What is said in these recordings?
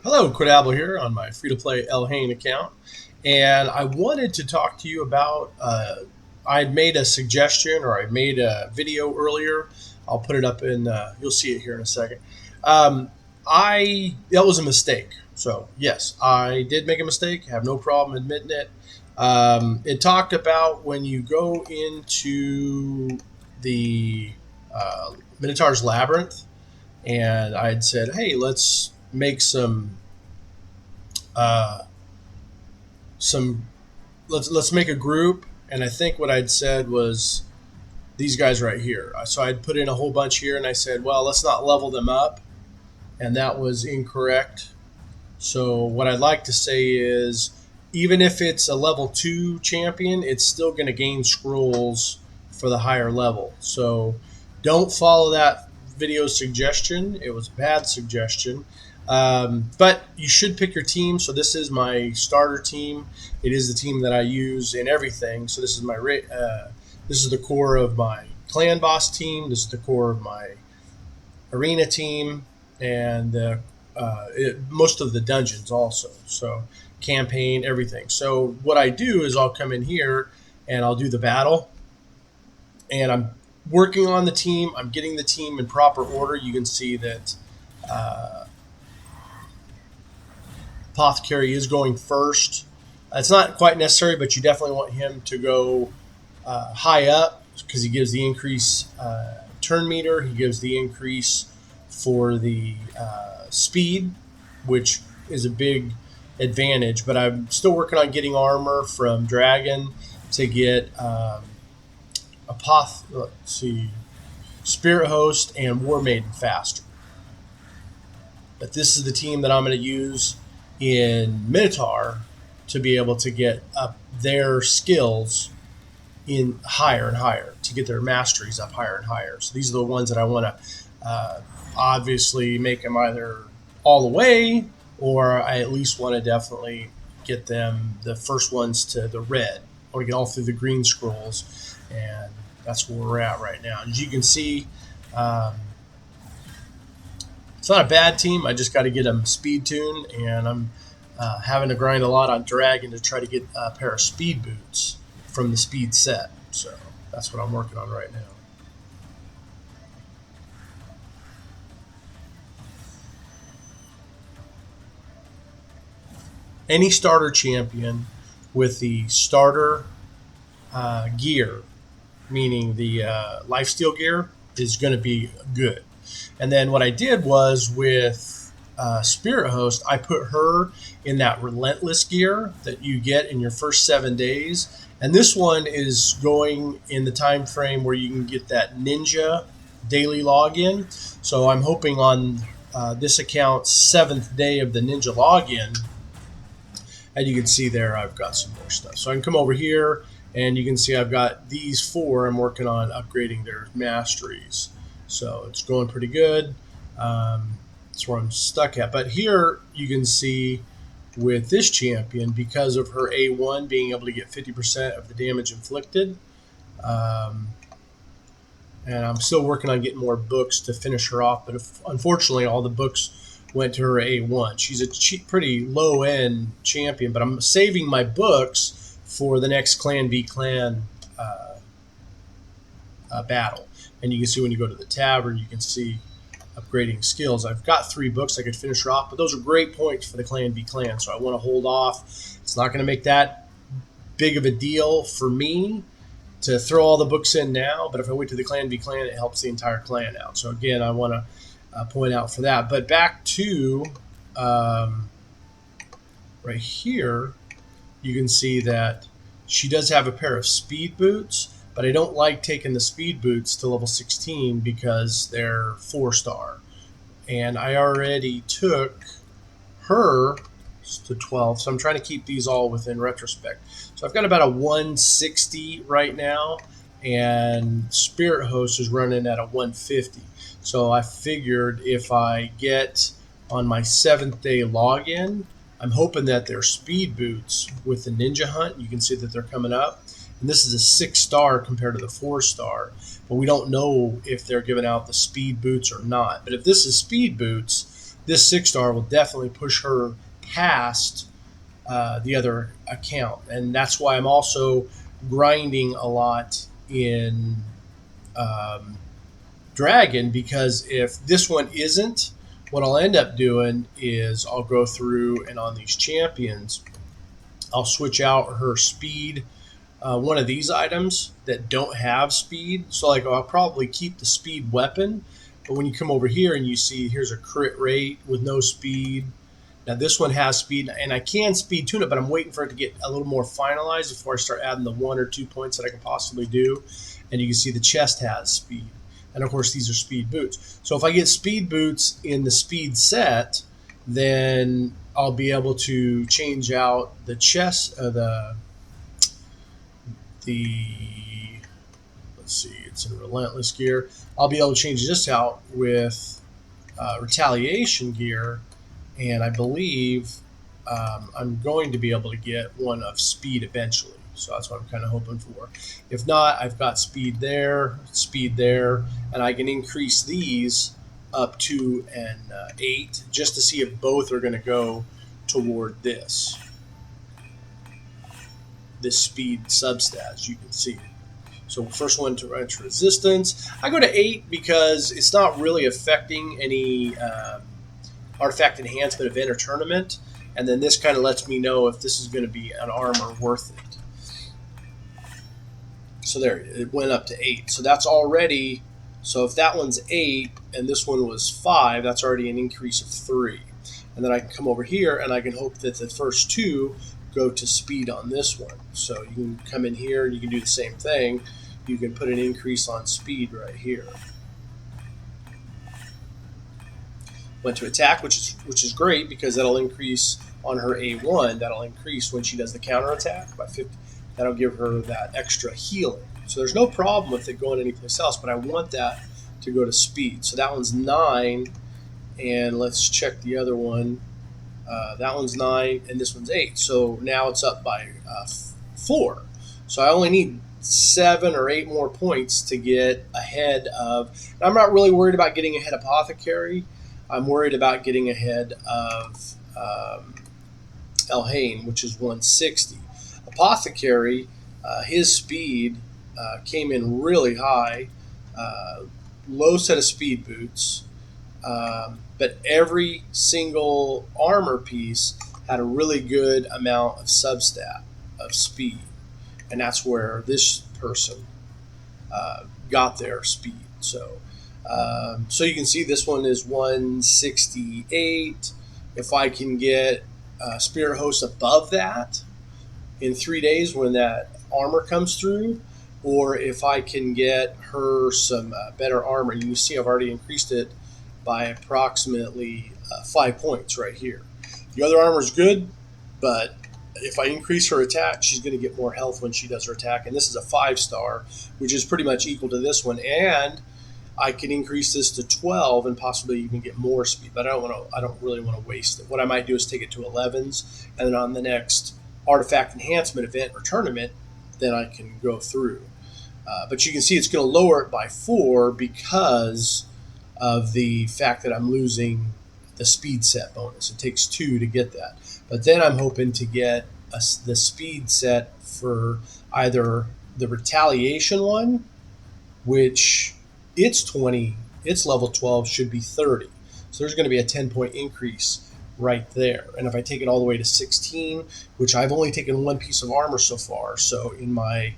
Hello, Quidable here on my free-to-play FTPElhain account, and I wanted to talk to you about. I had made a suggestion, or I made a video earlier. I'll put it up in. You'll see it here in a second. Um, I that was a mistake. So yes, I did make a mistake. I have no problem admitting it. It talked about when you go into the Minotaur's Labyrinth, and I had said, "Hey, let's make uh, some let's make a group." And I think what I'd said was these guys right here. So I'd put in a whole bunch here, and I said, well, let's not level them up, and that was incorrect. So what I'd like to say is, even if it's a level 2 champion, it's still going to gain scrolls for the higher level. So don't follow that video suggestion. It was a bad suggestion. But you should pick your team. So this is my starter team. It is the team that I use in everything. So this is this is the core of my clan boss team. This is the core of my arena team, and most of the dungeons also. So campaign, everything. So what I do is I'll come in here and I'll do the battle, and I'm working on the team. I'm getting the team in proper order. You can see that Apothecary is going first. It's not quite necessary, but you definitely want him to go high up because he gives the increase turn meter. He gives the increase for the speed, which is a big advantage. But I'm still working on getting armor from Dragon to get Spirit Host and War Maiden faster. But this is the team that I'm going to use in Minotaur to be able to get up their skills in higher and higher, to get their masteries up higher and higher. So these are the ones that I want to obviously make them either all the way, or I at least want to definitely get them the first ones to the red. I want to get all through the green scrolls, and that's where we're at right now. As you can see, it's not a bad team. I just got to get them speed tuned, and I'm having to grind a lot on Dragon to try to get a pair of speed boots from the speed set. So that's what I'm working on right now. Any starter champion with the starter gear, meaning the lifesteal gear, is going to be good. And then what I did was with Spirit Host, I put her in that relentless gear that you get in your first 7 days. And this one is going in the time frame where you can get that ninja daily login. So I'm hoping on this account's 7th day of the ninja login. And you can see there I've got some more stuff. So I can come over here, and you can see I've got these 4. I'm working on upgrading their masteries. So it's going pretty good. That's where I'm stuck at. But here you can see with this champion, because of her A1 being able to get 50% of the damage inflicted, and I'm still working on getting more books to finish her off, but unfortunately all the books went to her A1. She's a pretty low-end champion, but I'm saving my books for the next Clan v Clan battle. And you can see when you go to the tavern, you can see upgrading skills. I've got 3 books I could finish her off, but those are great points for the Clan v Clan, so I want to hold off. It's not going to make that big of a deal for me to throw all the books in now, but if I wait to the Clan v Clan, it helps the entire clan out. So again, I want to point out for that. But back to right here, you can see that she does have a pair of speed boots, but I don't like taking the speed boots to level 16 because they're 4-star. And I already took her to 12, so I'm trying to keep these all within retrospect. So I've got about a 160 right now, and Spirit Host is running at a 150. So I figured if I get on my 7th day login, I'm hoping that they're speed boots with the Ninja Hunt. You can see that they're coming up. And this is a 6-star compared to the 4-star, but we don't know if they're giving out the speed boots or not. But if this is speed boots, this 6-star will definitely push her past the other account. And that's why I'm also grinding a lot in Dragon, because if this one isn't, what I'll end up doing is I'll go through and on these champions, I'll switch out her speed, one of these items that don't have speed. So like I'll probably keep the speed weapon, but when you come over here and you see here's a crit rate with no speed. Now this one has speed, and I can speed tune it, but I'm waiting for it to get a little more finalized before I start adding the 1 or 2 points that I can possibly do. And you can see the chest has speed. And of course these are speed boots. So if I get speed boots in the speed set, then I'll be able to change out the chest, let's see, it's in relentless gear. I'll be able to change this out with retaliation gear, and I believe I'm going to be able to get one of speed eventually. So that's what I'm kind of hoping for. If not, I've got speed there, and I can increase these up to an 8 just to see if both are going to go toward this speed substat, as you can see. So first one to range resistance. I go to 8 because it's not really affecting any artifact enhancement event or tournament. And then this kind of lets me know if this is going to be an armor worth it. So there, it went up to 8. So that's already, so if that one's 8 and this one was 5, that's already an increase of 3. And then I can come over here and I can hope that the first 2 go to speed on this one. So you can come in here and you can do the same thing. You can put an increase on speed right here. Went to attack, which is great because that'll increase on her A1. That'll increase when she does the counter attack by 50. That'll give her that extra healing. So there's no problem with it going anyplace else, but I want that to go to speed. So that one's 9, and let's check the other one. That one's 9, and this one's 8. So now it's up by 4. So I only need 7 or 8 more points to get ahead of. I'm not really worried about getting ahead of Apothecary. I'm worried about getting ahead of FTPElhain, which is 160. Apothecary, his speed came in really high, low set of speed boots, but every single armor piece had a really good amount of substat of speed, and that's where this person got their speed. So you can see this one is 168. If I can get Spirit Host above that in 3 days when that armor comes through, or if I can get her some better armor, you see I've already increased it by approximately 5 points right here. The other armor is good, but if I increase her attack, she's going to get more health when she does her attack, and this is a 5-star, which is pretty much equal to this one, and I can increase this to 12 and possibly even get more speed, but I don't really want to waste it. What I might do is take it to 11s, and then on the next artifact enhancement event or tournament, then I can go through. But you can see it's going to lower it by 4 because of the fact that I'm losing the speed set bonus. It takes 2 to get that. But then I'm hoping to get the speed set for either the retaliation one, which it's 20, it's level 12, should be 30. So there's going to be a 10-point increase right there. And if I take it all the way to 16, which I've only taken 1 piece of armor so far, so in my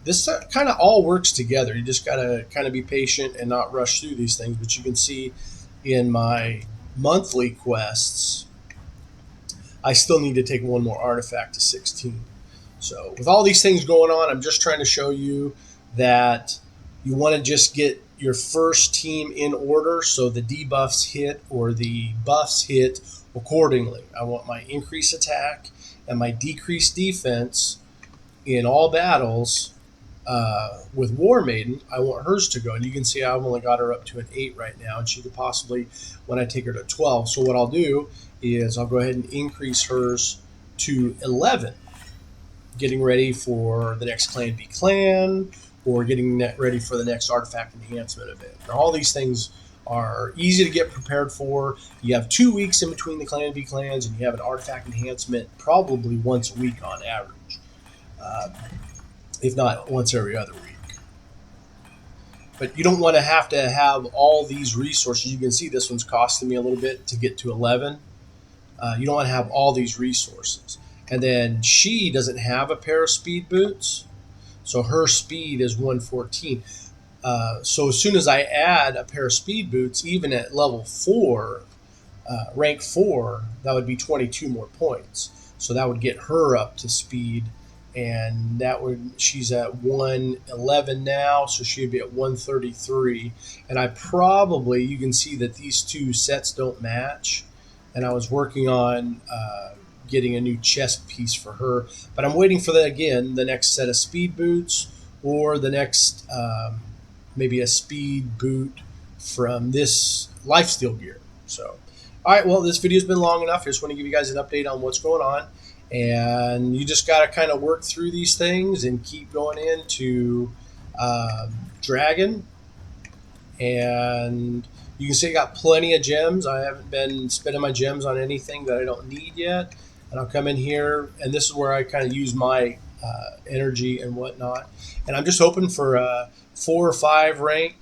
this kind of all works together. You just got to kind of be patient and not rush through these things. But you can see in my monthly quests, I still need to take 1 more artifact to 16. So with all these things going on, I'm just trying to show you that you want to just get your first team in order so the debuffs hit or the buffs hit accordingly. I want my increased attack and my decreased defense in all battles. With War Maiden, I want hers to go. And you can see I've only got her up to an 8 right now, and she could possibly, when I take her to 12. So what I'll do is I'll go ahead and increase hers to 11, getting ready for the next Clan v Clan, or getting ready for the next artifact enhancement event. Now, all these things are easy to get prepared for. You have 2 weeks in between the Clan v Clans, and you have an artifact enhancement probably once a week on average, if not once every other week. But you don't want to have all these resources. You can see this one's costing me a little bit to get to 11. You don't want to have all these resources. And then she doesn't have a pair of speed boots, so her speed is 114. So as soon as I add a pair of speed boots, even at level 4, rank 4, that would be 22 more points. So that would get her up to speed, and she's at 111 now, so she'd be at 133. And you can see that these two sets don't match, and I was working on getting a new chest piece for her, but I'm waiting for the next set of speed boots, or the next maybe a speed boot from this lifesteal gear. So, all right, well, this video's been long enough. I just want to give you guys an update on what's going on, and you just got to kind of work through these things and keep going into Dragon. And you can see I got plenty of gems. I haven't been spending my gems on anything that I don't need yet. And I'll come in here, and this is where I kind of use my energy and whatnot. And I'm just hoping for 4 or 5 rank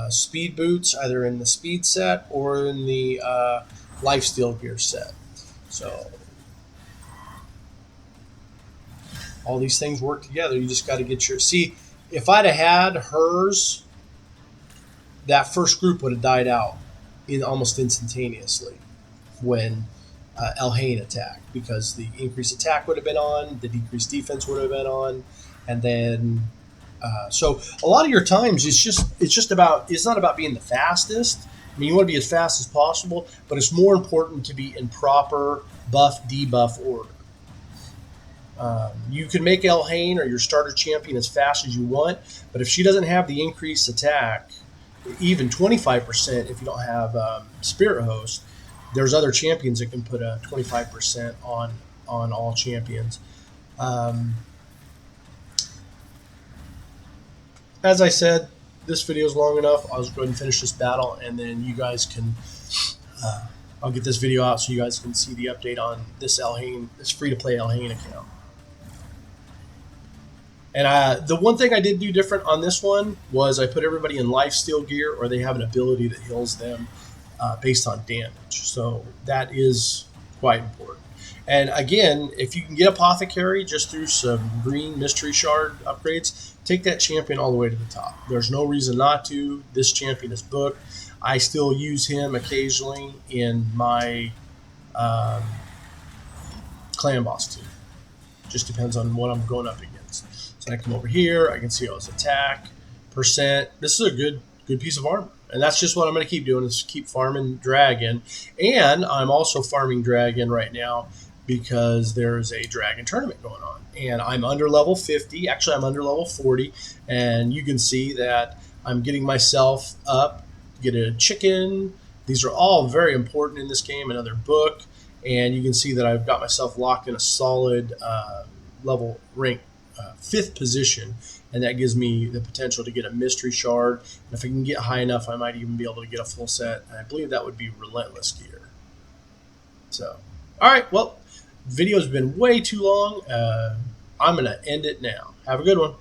speed boots, either in the speed set or in the lifesteal gear set. So all these things work together. You just got to get see, if I'd have had hers, that first group would have died out almost instantaneously when FTPElhain attacked, because the increased attack would have been on, the decreased defense would have been on, and then so a lot of your times it's not about being the fastest. I mean, you want to be as fast as possible, but it's more important to be in proper buff debuff order. You can make FTPElhain or your starter champion as fast as you want, but if she doesn't have the increased attack, even 25%, if you don't have Spirit Host, there's other champions that can put a 25% on all champions. As I said, this video is long enough. I'll just go ahead and finish this battle, and then you guys can I'll get this video out so you guys can see the update on this free-to-play FTPElhain account. And the one thing I did do different on this one was I put everybody in lifesteal gear, or they have an ability that heals them based on damage. So that is quite important. And again, if you can get Apothecary just through some green mystery shard upgrades, take that champion all the way to the top. There's no reason not to. This champion is booked. I still use him occasionally in my clan boss team. Just depends on what I'm going up against. So I come over here, I can see all his attack, percent. This is a good piece of armor. And that's just what I'm going to keep doing, is keep farming Dragon. And I'm also farming Dragon right now because there's a Dragon tournament going on. And I'm under level 50. Actually, I'm under level 40. And you can see that I'm getting myself up, get a chicken. These are all very important in this game, another book. And you can see that I've got myself locked in a solid level rank 5th position, and that gives me the potential to get a mystery shard. And if I can get high enough, I might even be able to get a full set, and I believe that would be relentless gear. So, all right, well, video's been way too long. I'm going to end it now. Have a good one.